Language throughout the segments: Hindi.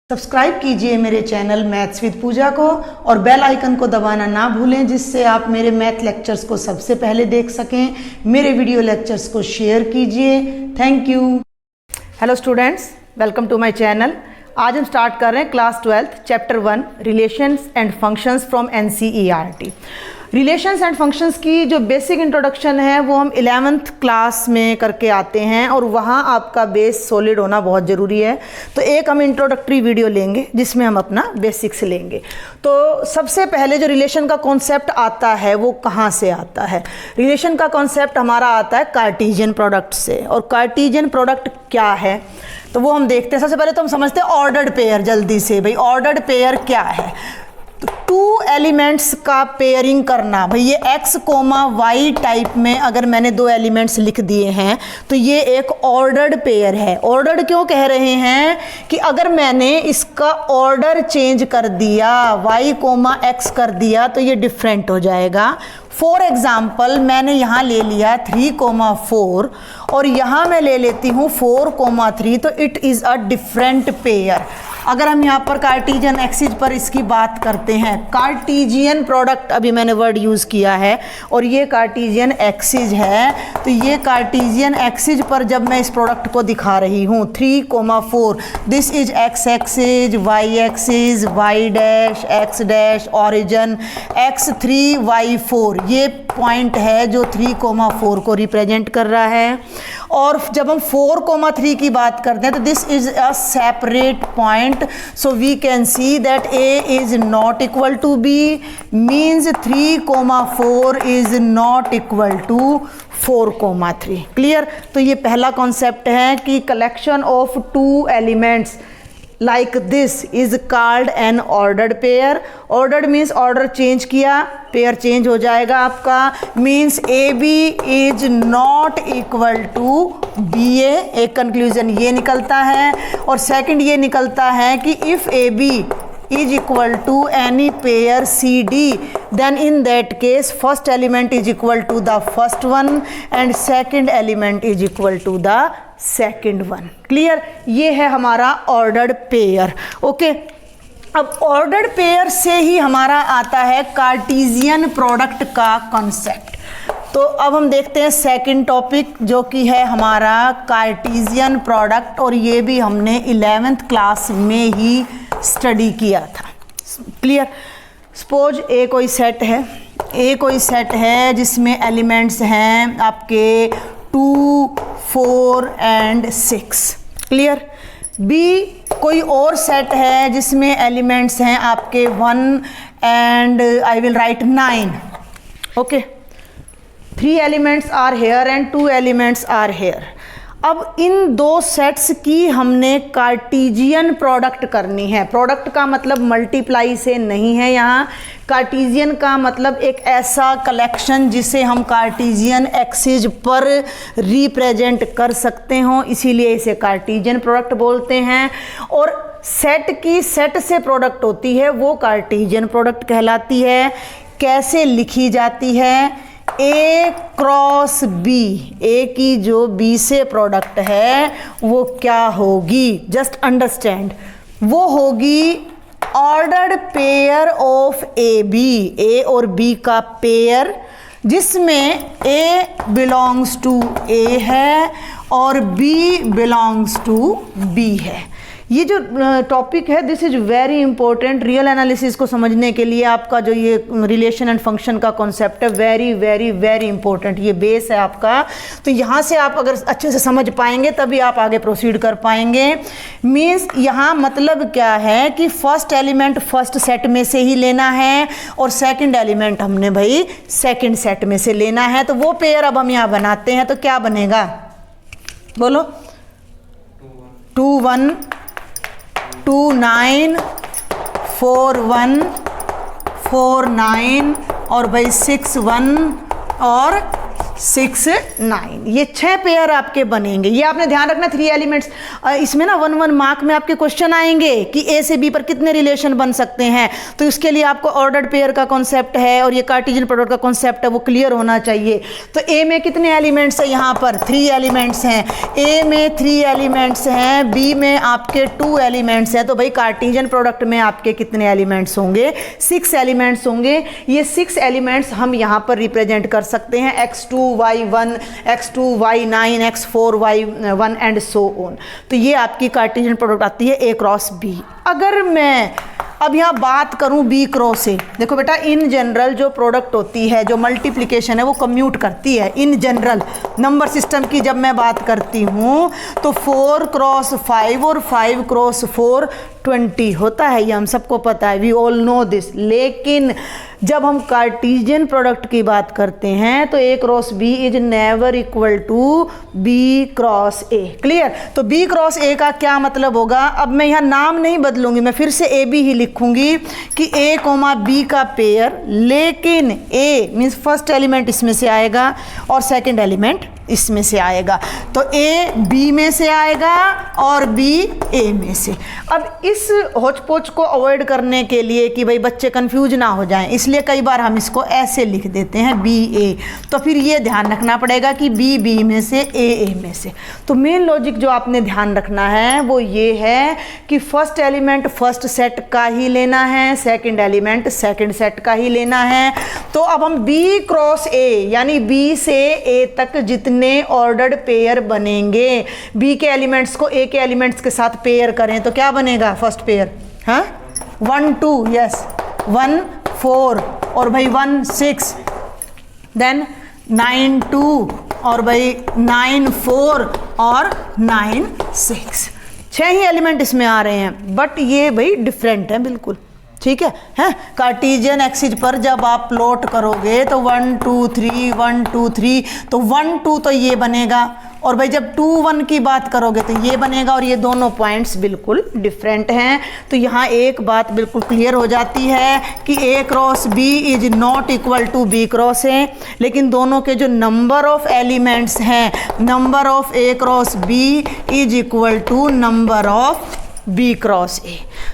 सब्सक्राइब कीजिए मेरे चैनल मैथ्स विद पूजा को और बेल आइकन को दबाना ना भूलें, जिससे आप मेरे मैथ लेक्चर्स को सबसे पहले देख सकें। मेरे वीडियो लेक्चर्स को शेयर कीजिए। Thank you. Hello students, welcome to my channel. आज हम स्टार्ट कर रहे हैं class 12 chapter 1 relations and functions from NCERT. Relations and functions की जो बेसिक इंट्रोडक्शन है वो हम 11th क्लास में करके आते हैं और वहाँ आपका बेस सॉलिड होना बहुत ज़रूरी है। तो एक हम इंट्रोडक्टरी वीडियो लेंगे जिसमें हम अपना बेसिक्स लेंगे। तो सबसे पहले जो रिलेशन का कॉन्सेप्ट आता है वो कहाँ से आता है? रिलेशन का कॉन्सेप्ट हमारा आता है कार्टेशियन प्रोडक्ट से। और कार्टेशियन प्रोडक्ट क्या है तो वो हम देखते हैं। सबसे पहले तो हम समझते हैं ऑर्डर्ड पेयर। जल्दी से भाई, ऑर्डर्ड पेयर क्या है? तो टू एलिमेंट्स का पेयरिंग करना। भाई ये x कोमा वाई टाइप में अगर मैंने दो एलिमेंट्स लिख दिए हैं तो ये एक ऑर्डर्ड पेयर है। ऑर्डर्ड क्यों कह रहे हैं कि अगर मैंने इसका ऑर्डर चेंज कर दिया, y कोमा x कर दिया, तो ये डिफरेंट हो जाएगा। फॉर एग्जाम्पल मैंने यहाँ ले लिया 3,4 और यहाँ मैं ले लेती हूँ 4,3, तो it is a different pair. अगर हम यहाँ पर कार्टेशियन एक्सिस पर इसकी बात करते हैं, कार्टेशियन प्रोडक्ट अभी मैंने वर्ड यूज़ किया है और ये कार्टेशियन एक्सिस है, तो ये कार्टेशियन एक्सिस पर जब मैं इस प्रोडक्ट को दिखा रही हूँ 3,4, this is x axis, y axis, y dash, x dash, origin x3 y4, ये पॉइंट है जो 3,4 को रिप्रेजेंट कर रहा है। और जब हम 4,3 की बात करते हैं तो this is a separate point, so we can see that a is not equal to b, means 3,4 is not equal to 4,3। Clear? तो ये पहला कॉन्सेप्ट है कि collection of two elements like this is called an ordered pair. ordered means order change किया, पेयर चेंज हो जाएगा आपका। means AB is not equal to BA, एक कंक्लूजन ये निकलता है। और सेकंड ये निकलता है कि if AB is equal to any pair CD, then in that case first element is equal to the first one and second element is equal to the second one. Clear? ये है हमारा ऑर्डर्ड पेयर। ओके, अब ऑर्डर्ड पेयर से ही हमारा आता है कार्टेशियन प्रोडक्ट का कॉन्सेप्ट। तो अब हम देखते हैं सेकंड टॉपिक जो कि है हमारा कार्टेशियन प्रोडक्ट, और ये भी हमने 11th क्लास में ही स्टडी किया था। क्लियर? सपोज ए कोई सेट है जिसमें एलिमेंट्स हैं आपके 2, 4 एंड 6। क्लियर? बी कोई और सेट है जिसमें एलिमेंट्स हैं आपके 1 and I will write 9। Okay, 3 elements are here and 2 elements are here. अब इन दो सेट्स की हमने कार्टेशियन प्रोडक्ट करनी है। प्रोडक्ट का मतलब मल्टीप्लाई से नहीं है यहाँ। कार्टेशियन का मतलब एक ऐसा कलेक्शन जिसे हम कार्टेशियन एक्सिस पर रिप्रेजेंट कर सकते हों, इसीलिए इसे कार्टेशियन प्रोडक्ट बोलते हैं। और सेट की सेट से प्रोडक्ट होती है वो कार्टेशियन प्रोडक्ट कहलाती है। कैसे लिखी जाती है? A क्रॉस B, A की जो B से प्रोडक्ट है वो क्या होगी? जस्ट अंडरस्टैंड, वो होगी ordered pair of AB, A और B का पेयर जिसमें A बिलोंग्स टू A है और B बिलोंग्स टू B है। ये जो टॉपिक है this is very important real analysis को समझने के लिए। आपका जो ये रिलेशन एंड फंक्शन का कॉन्सेप्ट है वेरी वेरी वेरी इंपॉर्टेंट, ये बेस है आपका। तो यहाँ से आप अगर अच्छे से समझ पाएंगे तभी आप आगे प्रोसीड कर पाएंगे। मीन्स यहाँ मतलब क्या है कि फर्स्ट एलिमेंट फर्स्ट सेट में से ही लेना है और सेकेंड एलिमेंट हमने भाई सेकेंड सेट में से लेना है। तो वो पेयर अब हम यहाँ बनाते हैं, तो क्या बनेगा? बोलो। 2 1 2 9 4 1 4 9 और भाई 6 1 और 6 9, ये 6 पेयर आपके बनेंगे। ये आपने ध्यान रखना 3 एलिमेंट्स। इसमें ना 1 मार्क में आपके क्वेश्चन आएंगे कि ए से बी पर कितने रिलेशन बन सकते हैं, तो इसके लिए आपको ऑर्डर्ड पेयर का कॉन्सेप्ट है और ये कार्टेशियन प्रोडक्ट का कॉन्सेप्ट है वो क्लियर होना चाहिए। तो ए में कितने एलिमेंट्स हैं, यहाँ पर 3 एलिमेंट्स हैं। ए में 3 एलिमेंट्स हैं, बी में आपके 2 एलिमेंट्स हैं। तो भाई कार्टेशियन प्रोडक्ट में आपके कितने एलिमेंट्स होंगे, 6 एलिमेंट्स होंगे। ये 6 एलिमेंट्स हम यहाँ पर रिप्रेजेंट कर सकते हैं x2 y1 x2 y9 x4 y1 and so on. तो ये आपकी कार्टेशियन प्रोडक्ट आती है A क्रॉस B। अगर मैं अब यहाँ बात करूँ B क्रॉस A, देखो बेटा इन जनरल जो प्रोडक्ट होती है, जो मल्टीप्लिकेशन है वो कम्यूट करती है। इन जनरल नंबर सिस्टम की जब मैं बात करती हूँ तो 4 क्रॉस 5 और 5 क्रॉस 4 20 होता है, ये हम सबको पता है, वी ऑल नो दिस। लेकिन जब हम कार्टेशियन प्रोडक्ट की बात करते हैं तो A cross B is never equal to B cross A। Clear? तो B क्रॉस A का क्या मतलब होगा, अब मैं यहाँ नाम नहीं बदलूंगी, मैं फिर से AB ही लिखूंगी कि A कोमा B का पेयर, लेकिन A मीन्स फर्स्ट एलिमेंट इसमें से आएगा और सेकेंड एलिमेंट इसमें से आएगा। तो A B में से आएगा और B A में से। अब इस होच पोच को अवॉइड करने के लिए कि भाई बच्चे कंफ्यूज ना हो जाएं, इसलिए कई बार हम इसको ऐसे लिख देते हैं B A। तो फिर ये ध्यान रखना पड़ेगा कि B B में से A A में से। तो मेन लॉजिक जो आपने ध्यान रखना है वो ये है कि फर्स्ट एलिमेंट फर्स्ट सेट का ही लेना है, सेकेंड एलिमेंट सेकेंड सेट का ही लेना है। तो अब हम B क्रॉस A यानी B से A तक जितने ऑर्डर्ड पेयर बनेंगे, B के एलिमेंट्स को A के एलिमेंट्स के साथ पेयर करें तो क्या बनेगा फर्स्ट पेयर, हाँ 1 2, यस 1 4 और भाई 1 6, देन 9 2 और भाई 9 4 और 9 6। 6 ही एलिमेंट इसमें आ रहे हैं, बट ये भाई डिफरेंट है बिल्कुल। ठीक है, हैं कार्टेशियन एक्सिस पर जब आप प्लॉट करोगे तो 1 2 3 1 2 3, तो 1 2 तो ये बनेगा, और भाई जब 2 1 की बात करोगे तो ये बनेगा, और ये दोनों पॉइंट्स बिल्कुल डिफरेंट हैं। तो यहाँ एक बात बिल्कुल क्लियर हो जाती है कि A cross B is not equal to B cross A, लेकिन दोनों के जो नंबर ऑफ एलिमेंट्स हैं, number of A cross B is equal to number of B cross A।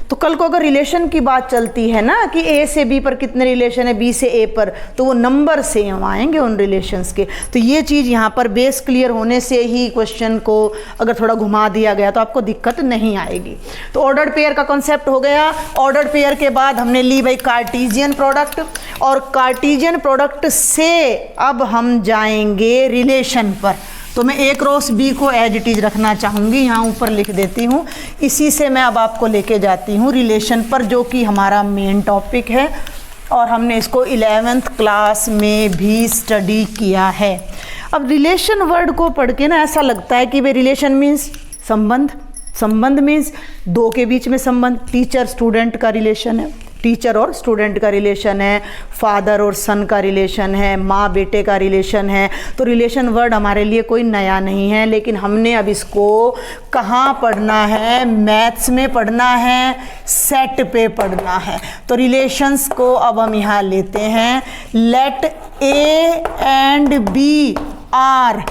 तो कल को अगर रिलेशन की बात चलती है ना कि A से B पर कितने रिलेशन है, B से A पर, तो वो नंबर सेम आएंगे उन रिलेशंस के। तो ये चीज़ यहाँ पर बेस क्लियर होने से ही क्वेश्चन को अगर थोड़ा घुमा दिया गया तो आपको दिक्कत नहीं आएगी। तो ऑर्डर्ड पेयर का कॉन्सेप्ट हो गया। ऑर्डर्ड पेयर के बाद हमने ली भाई कार्टेशियन प्रोडक्ट, और कार्टेशियन प्रोडक्ट से अब हम जाएंगे रिलेशन पर। तो मैं A क्रॉस B को एज इट इज रखना चाहूँगी, यहाँ ऊपर लिख देती हूँ। इसी से मैं अब आपको लेके जाती हूँ रिलेशन पर, जो कि हमारा मेन टॉपिक है और हमने इसको 11th क्लास में भी स्टडी किया है। अब रिलेशन वर्ड को पढ़ के ना ऐसा लगता है कि भाई रिलेशन मीन्स संबंध, संबंध मीन्स दो के बीच में संबंध, टीचर स्टूडेंट का रिलेशन है, टीचर और स्टूडेंट का रिलेशन है, फादर और सन का रिलेशन है, माँ बेटे का रिलेशन है। तो रिलेशन वर्ड हमारे लिए कोई नया नहीं है, लेकिन हमने अब इसको कहाँ पढ़ना है, मैथ्स में पढ़ना है, सेट पे पढ़ना है। तो रिलेशंस को अब हम यहाँ लेते हैं। Let A and B are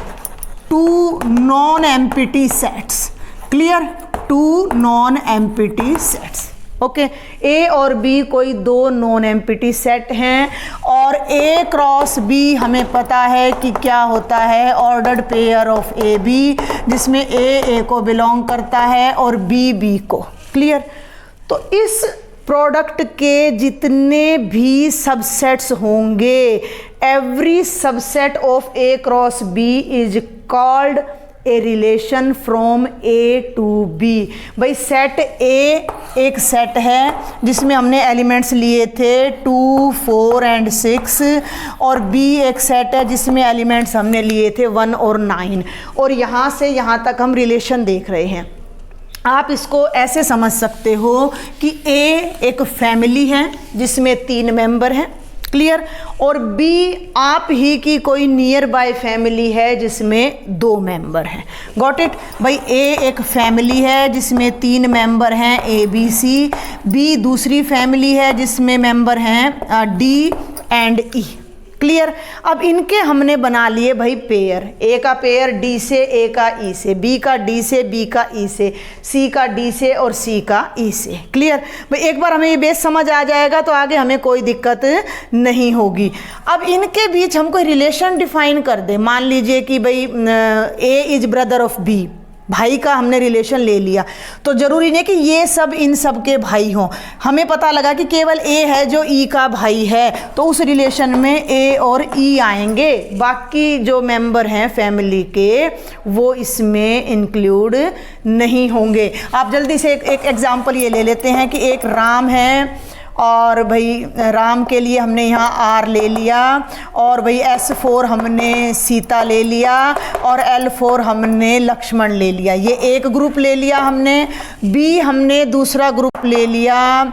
2 non empty sets. Clear? 2 non empty sets. Okay, A और B कोई 2 नॉन एम्प्टी सेट हैं, और A क्रॉस B हमें पता है कि क्या होता है, ordered pair of A B, जिसमें A को बिलोंग करता है और B B को। क्लियर? तो इस प्रोडक्ट के जितने भी सबसेट्स होंगे, every subset of A cross B is called a relation from A to B। भाई सेट A एक सेट है जिसमें हमने एलिमेंट्स लिए थे 2 4 एंड 6, और B एक सेट है जिसमें एलिमेंट्स हमने लिए थे 1 और 9, और यहाँ से यहाँ तक हम रिलेशन देख रहे हैं। आप इसको ऐसे समझ सकते हो कि A एक फैमिली है जिसमें 3 मेंबर हैं। क्लियर? और B आप ही की कोई नियर बाय फैमिली है जिसमें 2 मेंबर हैं। Got it? भाई A एक फैमिली है जिसमें 3 मेंबर हैं A B C, B दूसरी फैमिली है जिसमें मेंबर हैं D एंड E। क्लियर। अब इनके हमने बना लिए भाई पेयर, ए का पेयर डी से, ए का ई से, बी का डी से, बी का ई से, सी का डी से और सी का ई से। क्लियर भाई, एक बार हमें ये बेस समझ आ जाएगा तो आगे हमें कोई दिक्कत नहीं होगी। अब इनके बीच हम कोई रिलेशन डिफाइन कर दे, मान लीजिए कि भाई ए इज ब्रदर ऑफ बी, भाई का हमने रिलेशन ले लिया, तो जरूरी नहीं कि ये सब इन सब के भाई हों। हमें पता लगा कि केवल ए है जो ई का भाई है, तो उस रिलेशन में ए और ई आएंगे, बाकी जो मेंबर हैं फैमिली के वो इसमें इंक्लूड नहीं होंगे। आप जल्दी से एक एग्जांपल ये ले लेते हैं कि एक राम है और भाई राम के लिए हमने यहाँ आर ले लिया, और भाई S4 हमने सीता ले लिया, और L4 हमने लक्ष्मण ले लिया। ये एक ग्रुप ले लिया हमने। बी हमने दूसरा ग्रुप ले लिया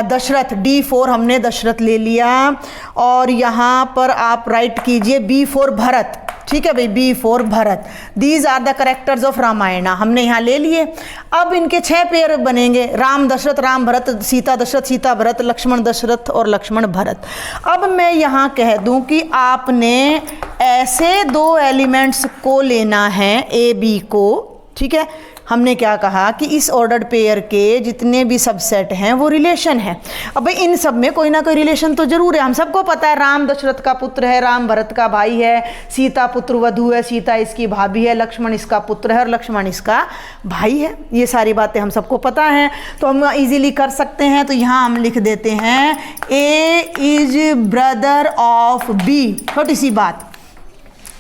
दशरथ, D4 हमने दशरथ ले लिया, और यहाँ पर आप राइट कीजिए B4 भरत। ठीक है भाई, B4 Bharat. These are the characters of Ramayana हमने यहाँ ले लिए। अब इनके 6 पेयर बनेंगे, राम दशरथ, राम भरत, सीता दशरथ, सीता भरत, लक्ष्मण दशरथ और लक्ष्मण भरत। अब मैं यहाँ कह दूँ कि आपने ऐसे 2 एलिमेंट्स को लेना है, ए बी को। ठीक है, हमने क्या कहा कि इस ऑर्डर्ड पेयर के जितने भी सबसेट हैं वो रिलेशन है। अब भाई इन सब में कोई ना कोई रिलेशन तो जरूर है। हम सबको पता है राम दशरथ का पुत्र है, राम भरत का भाई है, सीता पुत्र वधू है, सीता इसकी भाभी है, लक्ष्मण इसका पुत्र है और लक्ष्मण इसका भाई है। ये सारी बातें हम सबको पता हैं, तो हम इजीली कर सकते हैं। तो यहाँ हम लिख देते हैं ए इज ब्रदर ऑफ बी। छोटी सी बात,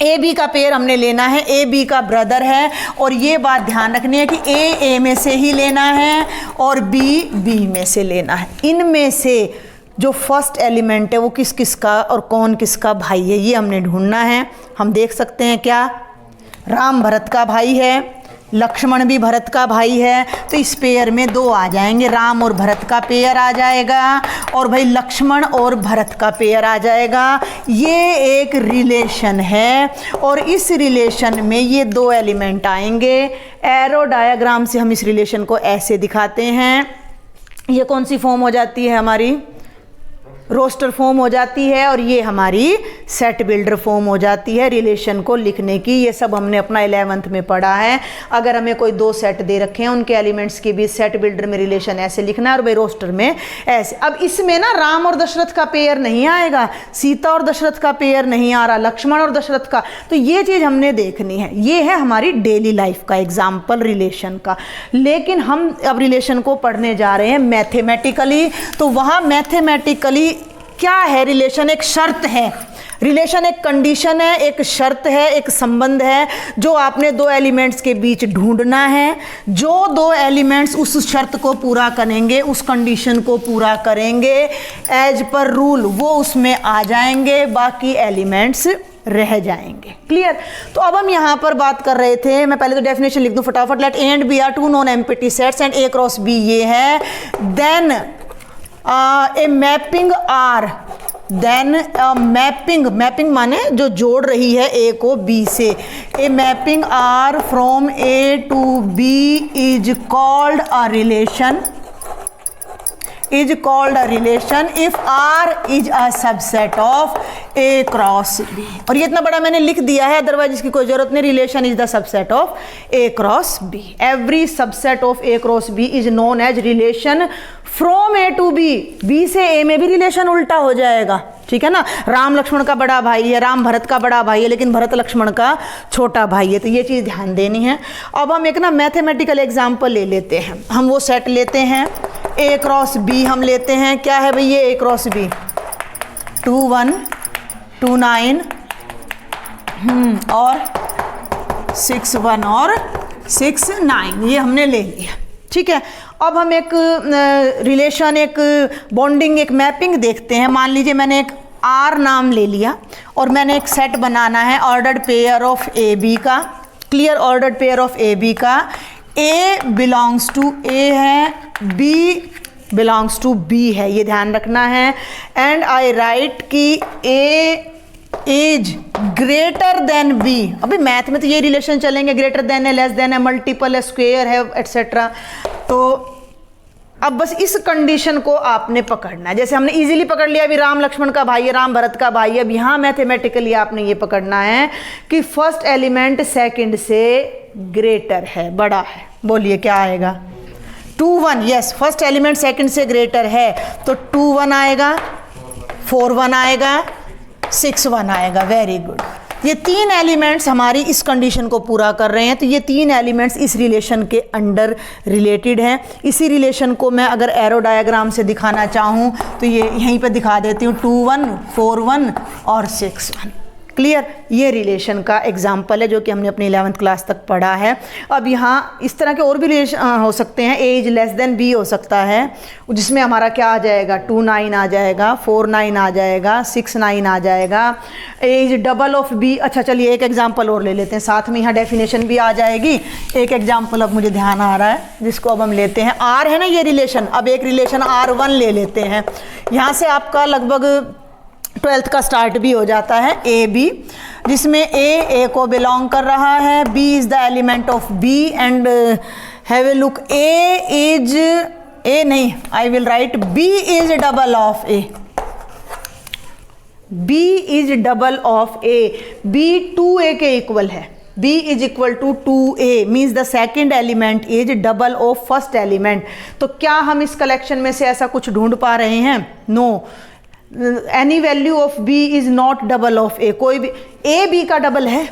ए बी का पेयर हमने लेना है, ए बी का ब्रदर है, और ये बात ध्यान रखनी है कि ए में से ही लेना है और बी बी में से लेना है। इनमें से जो फर्स्ट एलिमेंट है वो किस किस का और कौन किसका भाई है ये हमने ढूंढना है। हम देख सकते हैं क्या, राम भरत का भाई है, लक्ष्मण भी भरत का भाई है, तो इस पेयर में 2 आ जाएंगे, राम और भरत का पेयर आ जाएगा, और भाई लक्ष्मण और भरत का पेयर आ जाएगा। ये एक रिलेशन है, और इस रिलेशन में ये 2 एलिमेंट आएंगे। एरो डायग्राम से हम इस रिलेशन को ऐसे दिखाते हैं। ये कौन सी फॉर्म हो जाती है हमारी, रोस्टर फॉर्म हो जाती है, और ये हमारी सेट बिल्डर फॉर्म हो जाती है रिलेशन को लिखने की। ये सब हमने अपना 11th में पढ़ा है। अगर हमें कोई 2 सेट दे रखे हैं, उनके एलिमेंट्स के बीच सेट बिल्डर में रिलेशन ऐसे लिखना है, और भाई रोस्टर में ऐसे। अब इसमें ना राम और दशरथ का पेयर नहीं आएगा, सीता और दशरथ का पेयर नहीं आ रहा, लक्ष्मण और दशरथ का, तो ये चीज़ हमने देखनी है। ये है हमारी डेली लाइफ का एग्जाम्पल रिलेशन का। लेकिन हम अब रिलेशन को पढ़ने जा रहे हैं मैथमेटिकली, तो वहाँ मैथमेटिकली क्या है, रिलेशन एक शर्त है, रिलेशन एक कंडीशन है, एक शर्त है, एक संबंध है जो आपने 2 एलिमेंट्स के बीच ढूंढना है। जो 2 एलिमेंट्स उस शर्त को पूरा करेंगे, उस कंडीशन को पूरा करेंगे, एज पर रूल वो उसमें आ जाएंगे, बाकी एलिमेंट्स रह जाएंगे। क्लियर। तो अब हम यहाँ पर बात कर रहे थे, मैं पहले तो डेफिनेशन लिख दूं फटाफट। Let A and B are 2 non empty sets and A cross B ये है, then a mapping R, then mapping माने जो जोड़ रही है ए को बी से। A mapping R from A to B is called a relation, is called a relation if R is a subset of A cross B। और ये इतना बड़ा मैंने लिख दिया है, अदरवाइज इसकी कोई जरूरत नहीं। Relation is the subset of A cross B। Every subset of A cross B is known as relation from A to B। B से A में भी रिलेशन उल्टा हो जाएगा, ठीक है ना। राम लक्ष्मण का बड़ा भाई है, राम भरत का बड़ा भाई है, लेकिन भरत लक्ष्मण का छोटा भाई है, तो ये चीज़ ध्यान देनी है। अब हम एक ना मैथमेटिकल एग्जाम्पल ले लेते हैं। हम वो सेट लेते हैं A क्रॉस B, हम लेते हैं क्या है भाई ये A क्रॉस B 2 1 2 9 और 6 1 और 6 9, ये हमने ले लिया, ठीक है। अब हम एक रिलेशन, एक बॉन्डिंग, एक मैपिंग देखते हैं। मान लीजिए मैंने एक R नाम ले लिया और मैंने एक सेट बनाना है ordered pair of A B का। Clear, ordered pair of A B का। A बिलोंग्स टू A है, B बिलोंग्स टू B है, ये ध्यान रखना है। एंड आई राइट कि A is greater than B। अभी मैथ में तो ये रिलेशन चलेंगे, ग्रेटर देन है, लेस देन है, मल्टीपल है, स्क्वेयर है, एट्सेट्रा। तो अब बस इस कंडीशन को आपने पकड़ना है। जैसे हमने इजीली पकड़ लिया, अभी राम लक्ष्मण का भाई है, राम भरत का भाई है। अब यहाँ मैथमेटिकली आपने ये पकड़ना है कि फर्स्ट एलिमेंट सेकंड से ग्रेटर है, बड़ा है। बोलिए क्या आएगा? 2 1। यस, फर्स्ट एलिमेंट सेकंड से ग्रेटर है तो 2 1 आएगा, 4 1 आएगा, 6 1 आएगा। Very good. ये 3 एलिमेंट्स हमारी इस कंडीशन को पूरा कर रहे हैं। तो ये 3 एलिमेंट्स इस रिलेशन के अंडर रिलेटेड हैं। इसी रिलेशन को मैं अगर एरो डायग्राम से दिखाना चाहूँ तो ये यहीं पे दिखा देती हूँ, 2 1 4 1 और 6 1। क्लियर? ये रिलेशन का एग्जाम्पल है जो कि हमने अपनी 11th क्लास तक पढ़ा है। अब यहाँ इस तरह के और भी रिलेशन हो सकते हैं। ए इज लेस देन बी हो सकता है, जिसमें हमारा क्या आ जाएगा? 2 9 आ जाएगा, 4 9 आ जाएगा, 6 9 आ जाएगा। ए इज डबल ऑफ बी। अच्छा चलिए एक एग्जाम्पल और ले लेते हैं, साथ में यहाँ डेफिनेशन भी आ जाएगी। एक एग्जाम्पल अब मुझे ध्यान आ रहा है जिसको अब हम लेते हैं। आर है ना ये रिलेशन, अब एक रिलेशन R1 ले लेते हैं। यहाँ से आपका लगभग 12th का स्टार्ट भी हो जाता है। ए बी, जिसमें ए को बिलोंग कर रहा है, b is the element of b and have a look, I will write b is double of A. B is double of A, b 2a के इक्वल है। B is equal to 2a means the second element is double of first element. तो क्या हम इस कलेक्शन में से ऐसा कुछ ढूंढ पा रहे हैं? No. Any value of b is not double of a। कोई भी a b का डबल है।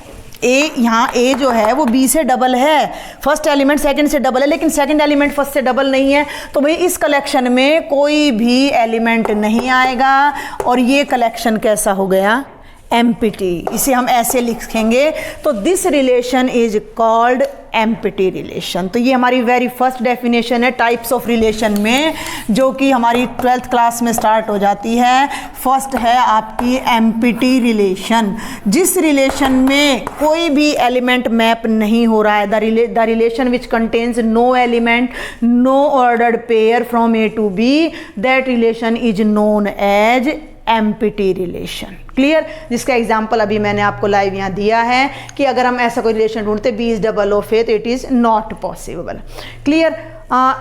a यहाँ a जो है वो b से डबल है, फर्स्ट एलिमेंट सेकंड से डबल है, लेकिन सेकंड एलिमेंट फर्स्ट से डबल नहीं है। तो भाई इस कलेक्शन में कोई भी एलिमेंट नहीं आएगा और ये कलेक्शन कैसा हो गया? एम्प्टी। इसे हम ऐसे लिखेंगे। तो this relation is called empty relation. तो ये हमारी वेरी फर्स्ट डेफिनेशन है टाइप्स ऑफ रिलेशन में, जो कि हमारी 12th क्लास में स्टार्ट हो जाती है। फर्स्ट है आपकी एम्प्टी रिलेशन, जिस रिलेशन में कोई भी एलिमेंट मैप नहीं हो रहा है। The relation which contains no element, no ordered pair from A to B, that relation is known as empty relation. Clear? जिसका एग्जाम्पल अभी मैंने आपको लाइव यहाँ दिया है कि अगर हम ऐसा कोई रिलेशन ढूंढते बी इज डबल ऑफ ए तो it is not possible. Clear?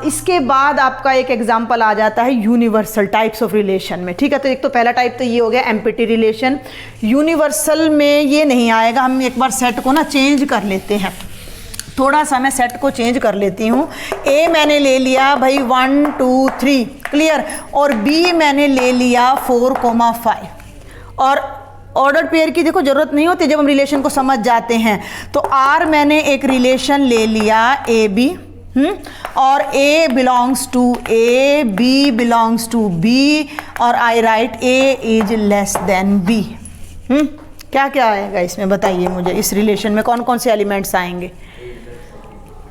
इसके बाद आपका एक एग्जाम्पल आ जाता है यूनिवर्सल टाइप्स ऑफ रिलेशन में। ठीक है, तो एक तो पहला टाइप तो ये हो गया एम्प्टी रिलेशन। यूनिवर्सल में ये नहीं आएगा। हम एक बार सेट को ना चेंज कर लेते हैं, थोड़ा सा मैं सेट को चेंज कर लेती हूँ। ए मैंने ले लिया भाई 1 2 3, क्लियर, और बी मैंने ले लिया 4 5। और ऑर्डर पेयर की देखो जरूरत नहीं होती जब हम रिलेशन को समझ जाते हैं। तो आर मैंने एक रिलेशन ले लिया ए बी, और A belongs to A, B belongs to B, और I write A is less than B. क्या क्या आएगा इसमें बताइए मुझे? इस रिलेशन में कौन कौन से एलिमेंट्स आएंगे?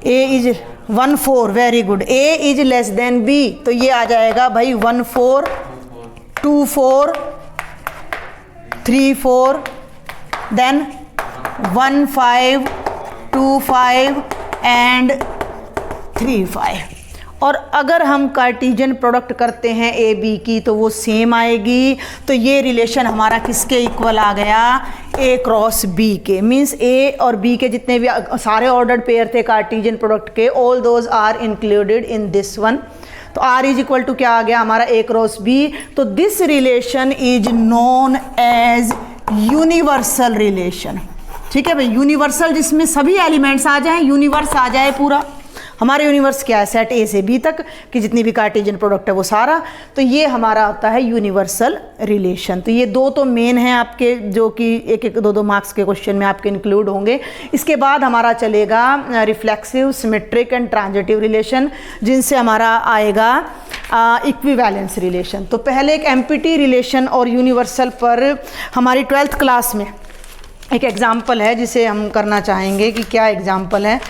A is 1 4, very good. A is less than B, तो ये आ जाएगा भाई 1 4 2 4 3 4, देन 1 5 2 5 एंड 3 5। और अगर हम कार्टेशियन प्रोडक्ट करते हैं ए बी की तो वो सेम आएगी। तो ये रिलेशन हमारा किसके इक्वल आ गया? ए क्रॉस बी के। मीन्स ए और बी के जितने भी सारे ऑर्डर्ड पेयर थे कार्टेशियन प्रोडक्ट के, all those are included in this one. तो आर इज इक्वल टू क्या आ गया हमारा? A cross B. तो this relation is known as universal relation. ठीक है भाई, यूनिवर्सल जिसमें सभी एलिमेंट्स आ जाएं, यूनिवर्स आ जाए पूरा। हमारे यूनिवर्स क्या है? सेट ए से बी तक कि जितनी भी कार्टेशियन प्रोडक्ट है वो सारा। तो ये हमारा होता है यूनिवर्सल रिलेशन। तो ये दो तो मेन हैं आपके, जो कि एक एक 2 मार्क्स के क्वेश्चन में आपके इंक्लूड होंगे। इसके बाद हमारा चलेगा reflexive, symmetric and transitive relation, जिनसे हमारा आएगा इक्विवेलेंस रिलेशन। तो पहले एक एम्प्टी रिलेशन और यूनिवर्सल पर हमारी 12th क्लास में एक एग्जाम्पल है जिसे हम करना चाहेंगे कि क्या एग्जाम्पल है।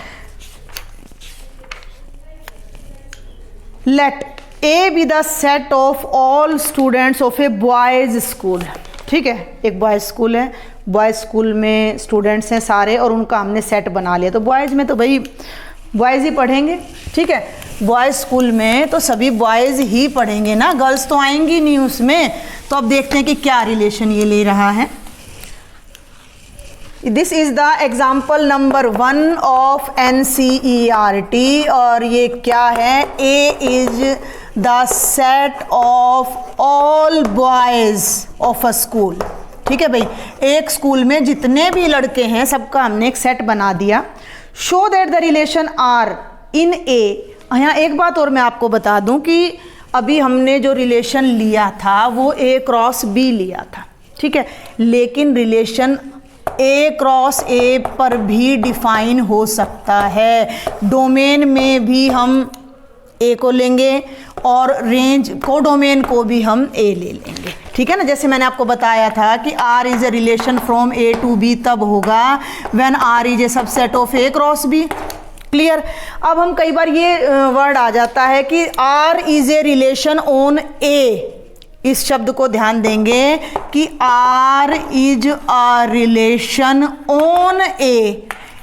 Let A be the set of all students of a boys school। ठीक है, एक बॉयज़ स्कूल है, बॉयज़ स्कूल में स्टूडेंट्स हैं सारे और उनका हमने सेट बना लिया। तो बॉयज़ में तो भाई बॉयज़ ही पढ़ेंगे। ठीक है, बॉयज़ स्कूल में तो सभी बॉयज़ ही पढ़ेंगे ना, गर्ल्स तो आएंगी नहीं उसमें। तो अब देखते हैं कि क्या रिलेशन ये ले रहा है। This is the example number 1 of NCERT और ये क्या है, A is the set of all boys of a school. ठीक है भाई, एक स्कूल में जितने भी लड़के हैं सबका हमने एक सेट बना दिया। Show that the relation R in A. यहाँ एक बात और मैं आपको बता दूं कि अभी हमने जो रिलेशन लिया था वो A क्रॉस B लिया था, ठीक है, लेकिन रिलेशन A क्रॉस A पर भी डिफाइन हो सकता है। डोमेन में भी हम A को लेंगे और रेंज को डोमेन को भी हम A ले लेंगे, ठीक है ना। जैसे मैंने आपको बताया था कि R is a relation from A to B तब होगा when R is a subset of A cross B। Clear. अब हम कई बार ये वर्ड आ जाता है कि R is a relation on A। इस शब्द को ध्यान देंगे कि R is a relation on A।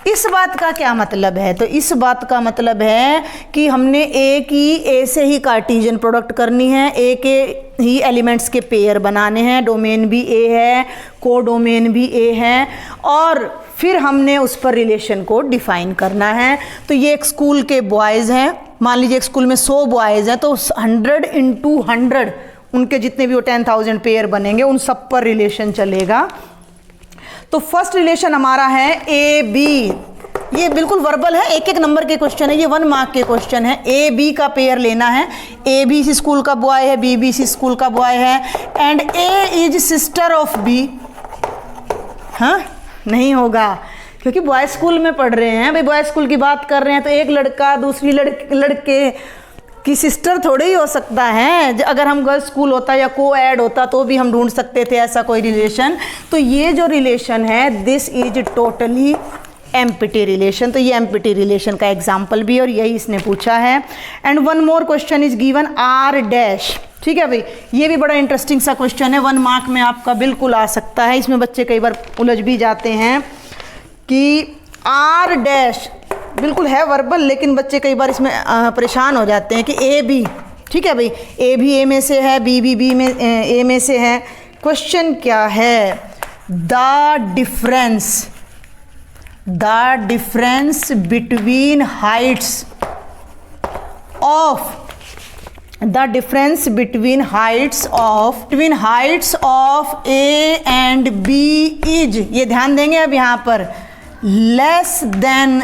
इस बात का क्या मतलब है, तो इस बात का मतलब है कि हमने A की A से ही कार्टेशियन प्रोडक्ट करनी है, A के ही एलिमेंट्स के पेयर बनाने हैं, डोमेन भी A है, को डोमेन भी A है, और फिर हमने उस पर रिलेशन को डिफाइन करना है। तो ये एक स्कूल के बॉयज़ हैं, मान लीजिए एक स्कूल में 100 बॉयज़ हैं, तो 100 इंटू 100 उनके जितने भी वो 10,000 पेयर बनेंगे उन सब पर रिलेशन चलेगा। तो फर्स्ट रिलेशन हमारा है ए बी। ये बिल्कुल वर्बल है, एक एक नंबर के क्वेश्चन है, ये 1 मार्क के क्वेश्चन है। ए बी का पेयर लेना है, ए बी इसी स्कूल का बॉय है, बी बी इसी स्कूल का बॉय है, and a is sister of b. हाँ, नहीं होगा क्योंकि बॉय स्कूल में पढ़ रहे हैं भाई, बॉय स्कूल की बात कर रहे हैं, तो एक लड़का दूसरी लड़के की सिस्टर थोड़ी ही हो सकता है। अगर हम गर्ल्स स्कूल होता या को ऐड होता तो भी हम ढूंढ सकते थे ऐसा कोई रिलेशन। तो ये जो रिलेशन है this is totally empty relation. तो ये एम्प्टी रिलेशन का एग्जाम्पल भी और यही इसने पूछा है। And one more question is given R dash. ठीक है भाई, ये भी बड़ा इंटरेस्टिंग सा क्वेश्चन है, 1 मार्क में आपका बिल्कुल आ सकता है। इसमें बच्चे कई बार उलझ भी जाते हैं कि आर डैश बिल्कुल है वर्बल, लेकिन बच्चे कई बार इसमें परेशान हो जाते हैं कि ए बी। ठीक है भाई, ए भी ए में से है, बी भी बी में ए में से है। क्वेश्चन क्या है, the difference between Heights of A and B is, ये ध्यान देंगे अब यहाँ पर, less than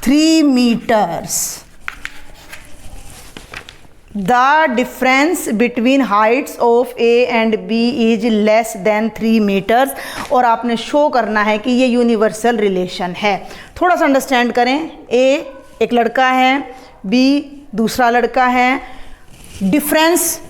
3 meters। The difference between heights of A and B is less than 3 meters। और आपने शो करना है कि ये यूनिवर्सल रिलेशन है। थोड़ा सा अंडरस्टैंड करें, A एक लड़का है, B दूसरा लड़का है, डिफरेंस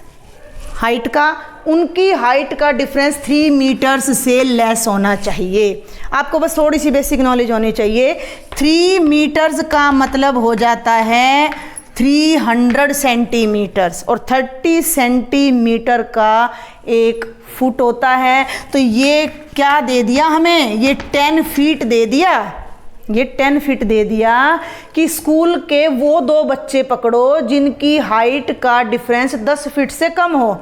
हाइट का, उनकी हाइट का डिफरेंस 3 मीटर्स से लेस होना चाहिए। आपको बस थोड़ी सी बेसिक नॉलेज होनी चाहिए। 3 मीटर्स का मतलब हो जाता है 300 सेंटीमीटर्स, और 30 सेंटीमीटर का 1 फुट होता है। तो ये क्या दे दिया हमें, ये 10 फीट दे दिया। ये 10 फीट दे दिया कि स्कूल के वो 2 बच्चे पकड़ो जिनकी हाइट का डिफरेंस 10 फीट से कम हो।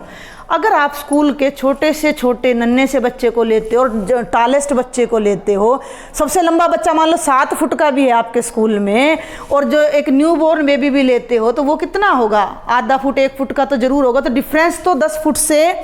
अगर आप स्कूल के छोटे से छोटे नन्हे से बच्चे को लेते हो और टालेस्ट बच्चे को लेते हो, सबसे लंबा बच्चा मान लो 7 फुट का भी है आपके स्कूल में, और जो एक न्यू बोर्न बेबी भी लेते हो तो वो कितना होगा, आधा फुट 1 फुट का तो जरूर होगा। तो डिफरेंस तो 10 फुट से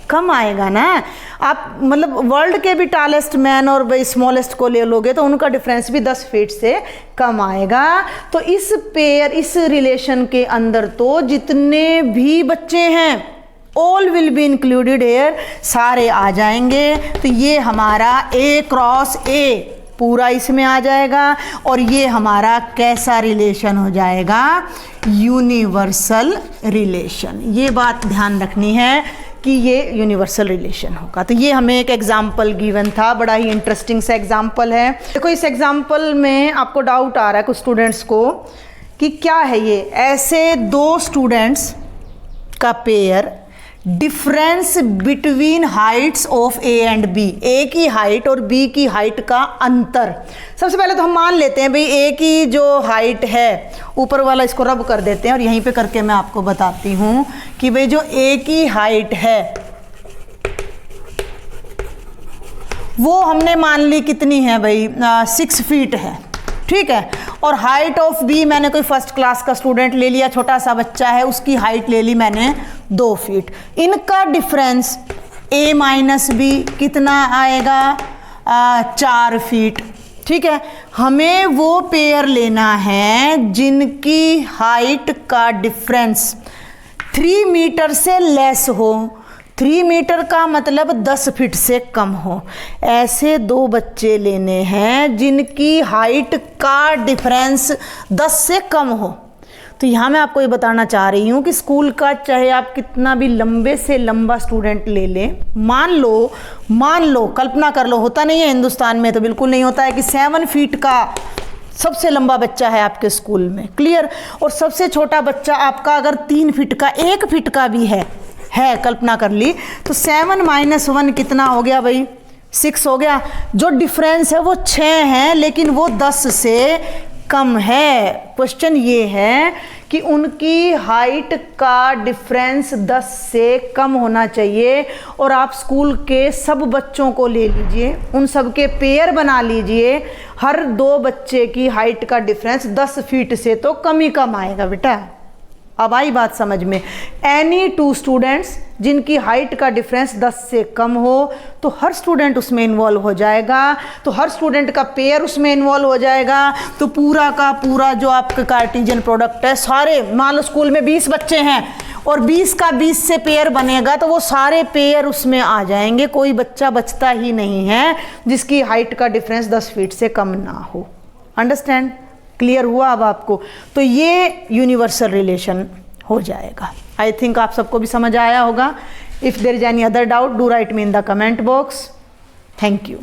कम आएगा ना। आप मतलब वर्ल्ड के भी टालेस्ट मैन और स्मॉलेस्ट को ले लोगे तो उनका डिफरेंस भी 10 फीट से कम आएगा। तो इस रिलेशन के अंदर तो जितने भी बच्चे हैं all will be included here, सारे आ जाएंगे। तो ये हमारा A क्रॉस A पूरा इसमें आ जाएगा, और ये हमारा कैसा रिलेशन हो जाएगा, यूनिवर्सल रिलेशन। ये बात ध्यान रखनी है कि ये यूनिवर्सल रिलेशन होगा। तो ये हमें एक एग्जाम्पल गिवन था, बड़ा ही इंटरेस्टिंग सा एग्जाम्पल है। देखो इस एग्जाम्पल में आपको डाउट आ रहा है कुछ स्टूडेंट्स को कि क्या है ये, ऐसे 2 स्टूडेंट्स का pair, difference between Heights of A and B, A की हाइट और B की हाइट का अंतर। सबसे पहले तो हम मान लेते हैं भाई A की जो हाइट है, ऊपर वाला इसको रब कर देते हैं और यहीं पे करके मैं आपको बताती हूँ कि भाई जो A की हाइट है वो हमने मान ली कितनी है भाई, 6 फीट है, ठीक है। और हाइट ऑफ बी मैंने कोई फर्स्ट क्लास का स्टूडेंट ले लिया, छोटा सा बच्चा है, उसकी हाइट ले ली मैंने 2 फीट। इनका डिफरेंस ए माइनस बी कितना आएगा, 4 फीट, ठीक है। हमें वो पेयर लेना है जिनकी हाइट का डिफरेंस 3 मीटर से लेस हो। 3 मीटर का मतलब 10 फीट से कम हो। ऐसे 2 बच्चे लेने हैं जिनकी हाइट का डिफरेंस 10 से कम हो। तो यहाँ मैं आपको ये बताना चाह रही हूँ कि स्कूल का चाहे आप कितना भी लंबे से लंबा स्टूडेंट ले लें, मान लो कल्पना कर लो, होता नहीं है हिंदुस्तान में, तो बिल्कुल नहीं होता है कि 7 फीट का सबसे लंबा बच्चा है आपके स्कूल में, क्लियर। और सबसे छोटा बच्चा आपका अगर 3 फीट का, 1 फीट का भी है कल्पना कर ली, तो 7 - 1 कितना हो गया भाई, 6 हो गया। जो डिफरेंस है वो 6 है, लेकिन वो 10 से कम है। क्वेश्चन ये है कि उनकी हाइट का डिफरेंस 10 से कम होना चाहिए। और आप स्कूल के सब बच्चों को ले लीजिए, उन सब के पेयर बना लीजिए, हर 2 बच्चे की हाइट का डिफरेंस 10 फीट से तो कम ही कम आएगा बेटा। अब आई बात समझ में। एनी 2 स्टूडेंट्स जिनकी हाइट का डिफरेंस 10 से कम हो, तो हर स्टूडेंट उसमें इन्वॉल्व हो जाएगा, तो हर स्टूडेंट का पेयर उसमें इन्वॉल्व हो जाएगा। तो पूरा का पूरा जो आपका कार्टेशियन प्रोडक्ट है, सारे मान लो स्कूल में 20 बच्चे हैं और 20 का 20 से पेयर बनेगा, तो वो सारे पेयर उसमें आ जाएंगे। कोई बच्चा बचता ही नहीं है जिसकी हाइट का डिफरेंस 10 फीट से कम ना हो। अंडरस्टैंड, क्लियर हुआ अब आपको? तो ये यूनिवर्सल रिलेशन हो जाएगा। आई थिंक आप सबको भी समझ आया होगा। If there is any other doubt, do write me in the comment box. Thank you.